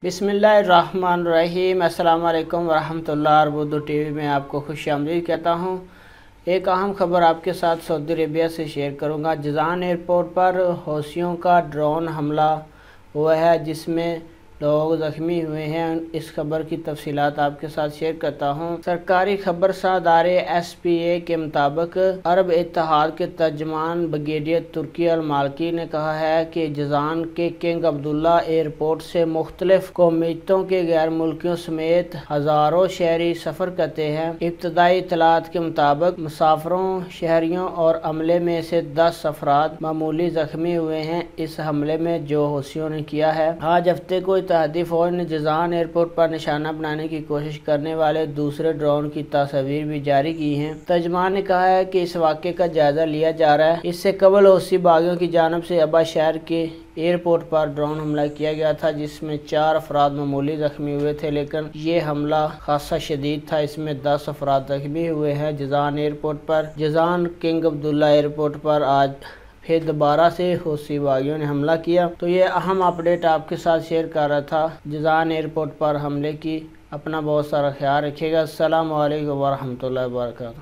बिस्मिल्लाहिर्रहमानिर्रहीम। अस्सलाम वालेकुम वरहमतुल्लाह। उर्दू टीवी में आपको खुश आमदीद कहता हूँ। एक अहम खबर आपके साथ सऊदी अरेबिया से शेयर करूँगा। जज़ान एयरपोर्ट पर हौसियों का ड्रोन हमला हुआ है जिसमें लोग ज़ख्मी हुए हैं। इस खबर की तफसीलात आपके साथ शेयर करता हूँ। सरकारी खबर अदारे SPA के मुताबिक अरब इत्तेहाद के तर्जमान ब्रिगेडियर तुर्की अल माल्की ने कहा है कि जज़ान के किंग अब्दुल्ला एयरपोर्ट से मुख्तलिफ कौमियतों के गैर मुल्कियों समेत हज़ारों शहरी सफ़र करते हैं। इब्तदाई इत्तलात के मुताबिक मुसाफरों, शहरियों और अमले में से 10 अफराद मामूली ज़ख्मी हुए हैं। इस हमले में जो हौसियों ने किया है, आज हफ्ते को इत्तेहादी फौज ने जज़ान एयरपोर्ट पर निशाना बनाने की कोशिश करने वाले दूसरे ड्रोन की तस्वीर भी जारी की है। तर्जमान ने कहा है कि इस वाक़े का जायजा लिया जा रहा है। इससे कबल हौसी बागियों की जानिब से अब्बा शहर के एयरपोर्ट पर ड्रोन हमला किया गया था जिसमें 4 अफराद मामूली ज़ख्मी हुए थे, लेकिन ये हमला खासा शदीद था। इसमें 10 अफराद ज़ख्मी हुए हैं। जज़ान एयरपोर्ट पर जज़ान किंग अब्दुल्ला एयरपोर्ट पर आज फिर दोबारा से हौसी बागियों ने हमला किया। तो ये अहम अपडेट आपके साथ शेयर कर रहा था जज़ान एयरपोर्ट पर हमले की। अपना बहुत सारा ख्याल रखिएगा। अस्सलामु अलैकुम वरहमतुल्लाहि वबरकातुहू।